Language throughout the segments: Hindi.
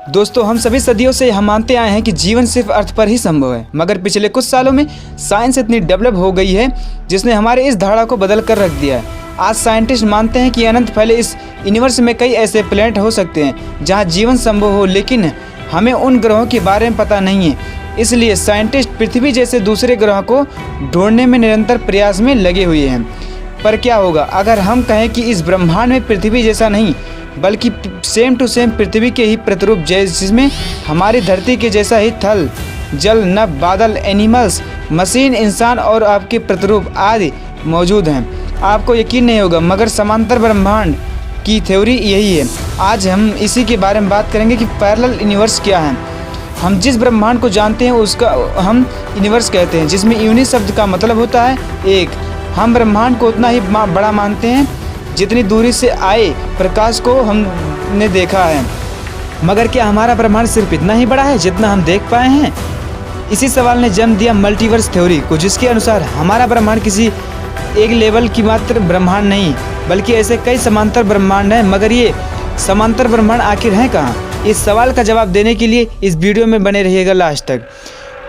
दोस्तों, हम सभी सदियों से हम मानते आए हैं कि जीवन सिर्फ अर्थ पर ही संभव है, मगर पिछले कुछ सालों में साइंस इतनी डेवलप हो गई है जिसने हमारे इस धारणा को बदल कर रख दिया है। आज साइंटिस्ट मानते हैं कि अनंत फैले इस यूनिवर्स में कई ऐसे प्लैनेट हो सकते हैं जहां जीवन संभव हो, लेकिन हमें उन ग्रहों के बारे में पता नहीं है। इसलिए साइंटिस्ट पृथ्वी जैसे दूसरे ग्रहों को ढूंढने में निरंतर प्रयास में लगे हुए हैं। पर क्या होगा अगर हम कहें कि इस ब्रह्मांड में पृथ्वी जैसा नहीं बल्कि सेम टू सेम पृथ्वी के ही प्रतिरूप जिसमें हमारी धरती के जैसा ही थल, जल, नभ, बादल, एनिमल्स, मशीन, इंसान और आपके प्रतिरूप आदि मौजूद हैं। आपको यकीन नहीं होगा, मगर समांतर ब्रह्मांड की थ्योरी यही है। आज हम इसी के बारे में बात करेंगे कि पैरेलल यूनिवर्स क्या है। हम जिस ब्रह्मांड को जानते हैं उसका हम यूनिवर्स कहते हैं, जिसमें यूनि शब्द का मतलब होता है एक। हम ब्रह्मांड को उतना ही बड़ा मानते हैं जितनी दूरी से आए प्रकाश को हमने देखा है। मगर क्या हमारा ब्रह्मांड सिर्फ इतना ही बड़ा है जितना हम देख पाए हैं? इसी सवाल ने जन्म दिया मल्टीवर्स थ्योरी को, जिसके अनुसार हमारा ब्रह्मांड किसी एक लेवल की मात्र ब्रह्मांड नहीं बल्कि ऐसे कई समांतर ब्रह्मांड हैं। मगर ये समांतर ब्रह्मांड आखिर हैं कहाँ? इस सवाल का जवाब देने के लिए इस वीडियो में बने रहिएगा लास्ट तक।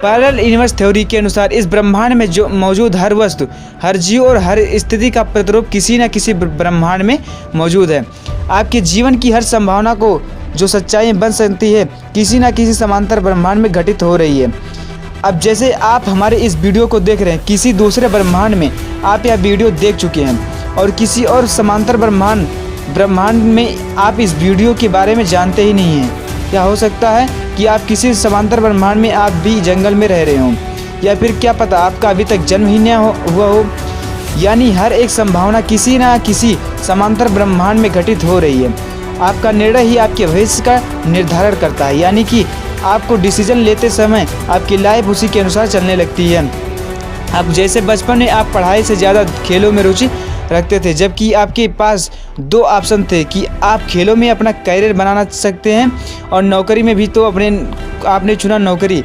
पैरेलल यूनिवर्स थ्योरी के अनुसार इस ब्रह्मांड में जो मौजूद हर वस्तु, हर जीव और हर स्थिति का प्रतिरूप किसी न किसी ब्रह्मांड में मौजूद है। आपके जीवन की हर संभावना को जो सच्चाई बन सकती है किसी न किसी समांतर ब्रह्मांड में घटित हो रही है। अब जैसे आप हमारे इस वीडियो को देख रहे हैं, किसी दूसरे ब्रह्मांड में आप यह वीडियो देख चुके हैं और किसी और समांतर ब्रह्मांड में आप इस वीडियो के बारे में जानते ही नहीं हैं। क्या हो सकता है कि आप किसी समांतर ब्रह्मांड में आप भी जंगल में रह रहे हों, या फिर क्या पता आपका अभी तक जन्म ही नहीं हुआ हो। यानी हर एक संभावना किसी न किसी समांतर ब्रह्मांड में घटित हो रही है। आपका निर्णय ही आपके भविष्य का निर्धारण करता है, यानी कि आपको डिसीजन लेते समय आपकी लाइफ उसी के अनुसार चलने लगती है। अब जैसे बचपन में आप पढ़ाई से ज़्यादा खेलों में रुचि रखते थे, जबकि आपके पास दो ऑप्शन थे कि आप खेलों में अपना करियर बनाना सकते हैं और नौकरी में भी, तो आपने चुना नौकरी।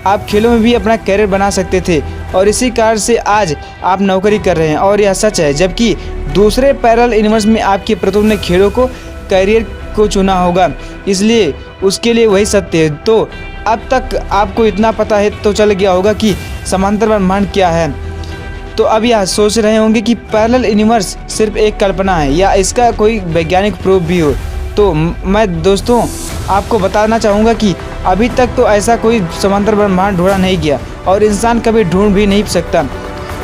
आप खेलों में भी अपना करियर बना सकते थे और इसी कारण से आज आप नौकरी कर रहे हैं और यह सच है। जबकि दूसरे पैरेलल यूनिवर्स में आपके प्रतिरूप ने खेलों को करियर को चुना होगा, इसलिए उसके लिए वही सत्य है। तो अब तक आपको इतना पता है तो चल गया होगा कि समांतर ब्रह्मांड क्या है। तो अब यह सोच रहे होंगे कि पैरेलल यूनिवर्स सिर्फ एक कल्पना है या इसका कोई वैज्ञानिक प्रूफ भी हो। तो मैं दोस्तों आपको बताना चाहूँगा कि अभी तक तो ऐसा कोई समांतर ब्रह्मांड ढूंढा नहीं गया और इंसान कभी ढूंढ भी नहीं सकता।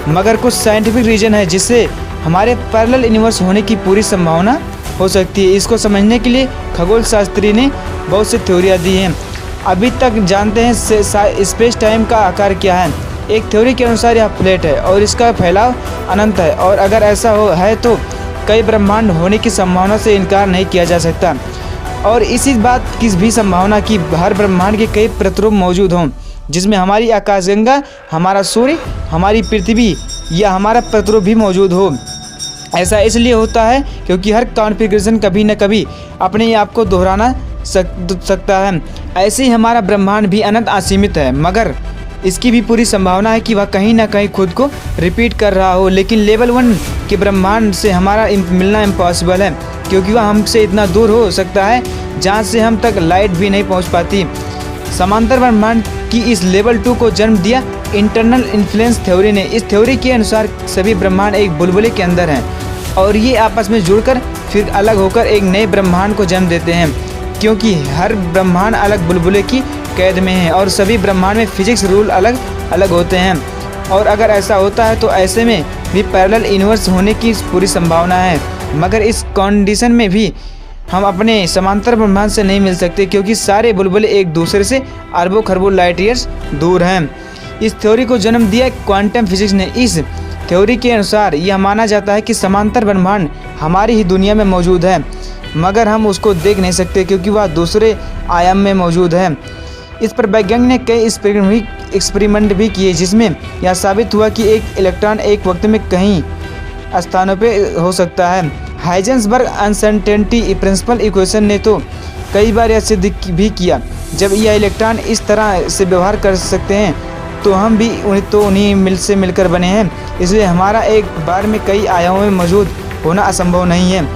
मगर कुछ साइंटिफिक रीजन है जिससे हमारे पैरेलल यूनिवर्स होने की पूरी संभावना हो सकती है। इसको समझने के लिए खगोल शास्त्री ने बहुत सी थ्योरियाँ दी हैं। अभी तक जानते हैं स्पेस टाइम का आकार क्या है। एक थ्योरी के अनुसार यह प्लेट है और इसका फैलाव अनंत है, और अगर ऐसा है तो कई ब्रह्मांड होने की संभावना से इनकार नहीं किया जा सकता। और इसी बात की भी संभावना कि हर ब्रह्मांड के कई प्रतिरूप मौजूद हों, जिसमें हमारी आकाशगंगा, हमारा सूर्य, हमारी पृथ्वी या हमारा प्रतिरूप भी मौजूद हो। ऐसा इसलिए होता है क्योंकि हर कॉन्फ़िगरेशन कभी न कभी अपने आप को दोहराना सकता है। ऐसे ही हमारा ब्रह्मांड भी अनंत असीमित है, मगर इसकी भी पूरी संभावना है कि वह कहीं ना कहीं खुद को रिपीट कर रहा हो। लेकिन लेवल 1 के ब्रह्मांड से हमारा मिलना इम्पॉसिबल है, क्योंकि वह हमसे इतना दूर हो सकता है जहाँ से हम तक लाइट भी नहीं पहुँच पाती। समांतर ब्रह्मांड की इस लेवल 2 को जन्म दिया इंटरनल इन्फ्लुएंस थ्योरी ने। इस थ्योरी के अनुसार सभी ब्रह्मांड एक बुलबुले के अंदर हैं और ये आपस में जुड़कर फिर अलग होकर एक नए ब्रह्मांड को जन्म देते हैं, क्योंकि हर ब्रह्मांड अलग बुलबुले की कैद में है और सभी ब्रह्मांड में फिजिक्स रूल अलग अलग होते हैं। और अगर ऐसा होता है तो ऐसे में भी पैरेलल यूनिवर्स होने की पूरी संभावना है। मगर इस कंडीशन में भी हम अपने समांतर ब्रह्मांड से नहीं मिल सकते, क्योंकि सारे बुलबुले एक दूसरे से अरबों खरबों लाइट ईयर्स दूर हैं। इस थ्योरी को जन्म दिया क्वांटम फिजिक्स ने। इस थ्योरी के अनुसार यह माना जाता है कि समांतर ब्रह्मांड हमारी ही दुनिया में मौजूद है, मगर हम उसको देख नहीं सकते क्योंकि वह दूसरे आयाम में मौजूद है। इस पर वैज्ञानिक ने कई एक्सपेरिमेंट भी किए, जिसमें यह साबित हुआ कि एक इलेक्ट्रॉन एक वक्त में कई स्थानों पे हो सकता है। हाइजेंसबर्ग अनसर्टेनिटी प्रिंसिपल इक्वेशन ने तो कई बार यह सिद्ध भी किया, जब यह इलेक्ट्रॉन इस तरह से व्यवहार कर सकते हैं तो हम भी उन्हीं से मिलकर बने हैं, इसलिए हमारा एक बार में कई आयामों में मौजूद होना असंभव नहीं है।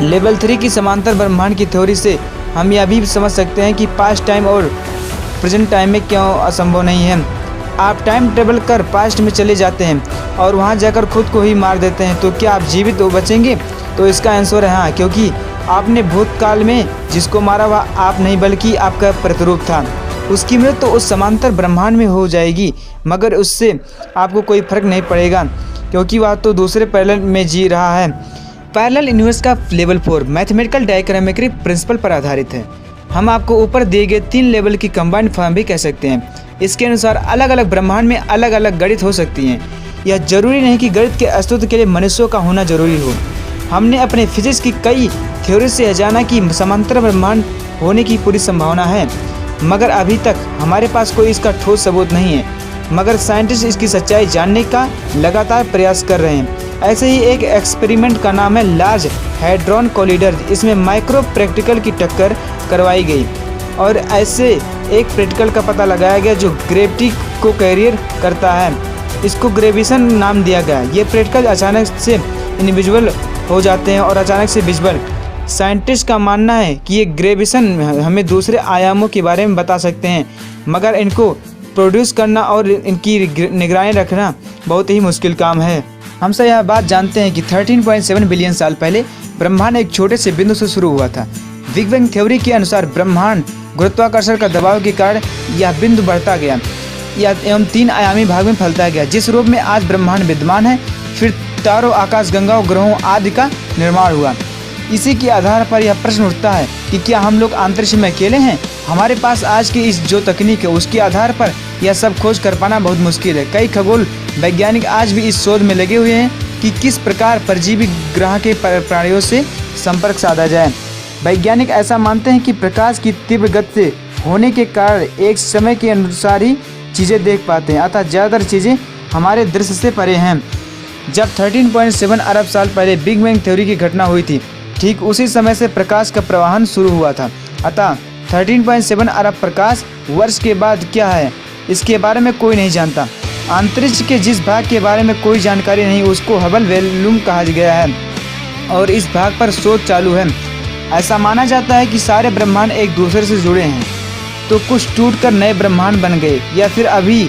लेवल 3 की समांतर ब्रह्मांड की थ्योरी से हम यह भी समझ सकते हैं कि पास्ट टाइम और प्रेजेंट टाइम में क्यों असंभव नहीं है। आप टाइम ट्रेवल कर पास्ट में चले जाते हैं और वहां जाकर खुद को ही मार देते हैं, तो क्या आप जीवित बचेंगे? तो इसका आंसर है हाँ, क्योंकि आपने भूतकाल में जिसको मारा वह आप नहीं बल्कि आपका प्रतिरूप था। उसकी मृत्यु तो उस समांतर ब्रह्मांड में हो जाएगी, मगर उससे आपको कोई फर्क नहीं पड़ेगा क्योंकि वह तो दूसरे पैरेलल में जी रहा है। पैरेलल यूनिवर्स का लेवल 4 मैथमेटिकल डायग्रामेट्रिक प्रिंसिपल पर आधारित है। हम आपको ऊपर दिए गए 3 लेवल की कंबाइंड फॉर्म भी कह सकते हैं। इसके अनुसार अलग अलग ब्रह्मांड में अलग अलग गणित हो सकती हैं। यह जरूरी नहीं कि गणित के अस्तित्व के लिए मनुष्यों का होना जरूरी हो। हमने अपने फिजिक्स की कई थ्योरी से जाना कि समांतर ब्रह्मांड होने की पूरी संभावना है, मगर अभी तक हमारे पास कोई इसका ठोस सबूत नहीं है। मगर साइंटिस्ट इसकी सच्चाई जानने का लगातार प्रयास कर रहे हैं। ऐसे ही एक एक्सपेरिमेंट का नाम है लार्ज हैड्रॉन कोलिडर। इसमें माइक्रो प्रैक्टिकल की टक्कर करवाई गई और ऐसे एक प्रैक्टिकल का पता लगाया गया जो ग्रेविटी को कैरियर करता है। इसको ग्रेविशन नाम दिया गया। ये प्रैक्टिकल अचानक से इनविजिबल हो जाते हैं और अचानक से विजिबल। साइंटिस्ट का मानना है कि ये ग्रेविशन हमें दूसरे आयामों के बारे में बता सकते हैं, मगर इनको प्रोड्यूस करना और इनकी निगरानी रखना बहुत ही मुश्किल काम है। हम सब यह बात जानते हैं कि 13.7 बिलियन साल पहले ब्रह्मांड एक छोटे से बिंदु से शुरू हुआ था। बिग बैंग थ्योरी के अनुसार ब्रह्मांड गुरुत्वाकर्षण का दबाव के कारण यह बिंदु बढ़ता गया एवं 3 आयामी भाग में फैलता गया, जिस रूप में आज ब्रह्मांड विद्यमान है। फिर तारों, आकाशगंगाओं, ग्रहों आदि का निर्माण हुआ। इसी के आधार पर यह प्रश्न उठता है कि क्या हम लोग अंतरिक्ष में अकेले हैं? हमारे पास आज की इस जो तकनीक है उसके आधार पर यह सब खोज कर पाना बहुत मुश्किल है। कई खगोल वैज्ञानिक आज भी इस शोध में लगे हुए हैं कि किस प्रकार परजीवी ग्रह के प्राणियों से संपर्क साधा जाए। वैज्ञानिक ऐसा मानते हैं कि प्रकाश की तीव्र गति से होने के कारण एक समय के अनुसार ही चीज़ें देख पाते हैं, अतः ज़्यादातर चीज़ें हमारे दृश्य से परे हैं। जब 13.7 अरब साल पहले बिग बैंग थ्योरी की घटना हुई थी, ठीक उसी समय से प्रकाश का प्रवाहन शुरू हुआ था। अतः 13.7 अरब प्रकाश वर्ष के बाद क्या है, इसके बारे में कोई नहीं जानता। अंतरिक्ष के जिस भाग के बारे में कोई जानकारी नहीं उसको हबल वॉल्यूम कहा गया है और इस भाग पर शोध चालू है। ऐसा माना जाता है कि सारे ब्रह्मांड एक दूसरे से जुड़े हैं, तो कुछ टूटकर नए ब्रह्मांड बन गए या फिर अभी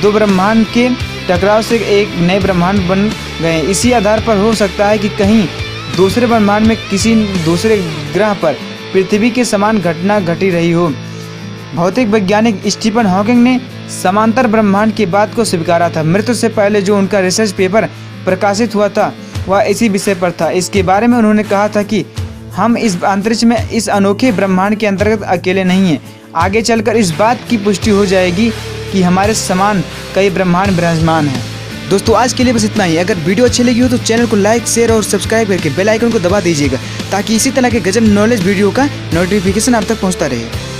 2 ब्रह्मांड के टकराव से एक नए ब्रह्मांड बन गए। इसी आधार पर हो सकता है कि कहीं दूसरे ब्रह्मांड में किसी दूसरे ग्रह पर पृथ्वी के समान घटना घटी रही हो। भौतिक वैज्ञानिक स्टीफन हॉकिंग ने समांतर ब्रह्मांड की बात को स्वीकारा था। मृत्यु से पहले जो उनका रिसर्च पेपर प्रकाशित हुआ था वह इसी विषय पर था। इसके बारे में उन्होंने कहा था कि हम इस अंतरिक्ष में इस अनोखे ब्रह्मांड के अंतर्गत अकेले नहीं हैं। आगे चलकर इस बात की पुष्टि हो जाएगी कि हमारे समान कई ब्रह्मांड विराजमान हैं। दोस्तों आज के लिए बस इतना ही। अगर वीडियो अच्छी लगी हो तो चैनल को लाइक, शेयर और सब्सक्राइब करके बेल आइकन को दबा दीजिएगा ताकि इसी तरह के गजब नॉलेज वीडियो का नोटिफिकेशन आप तक पहुंचता रहे।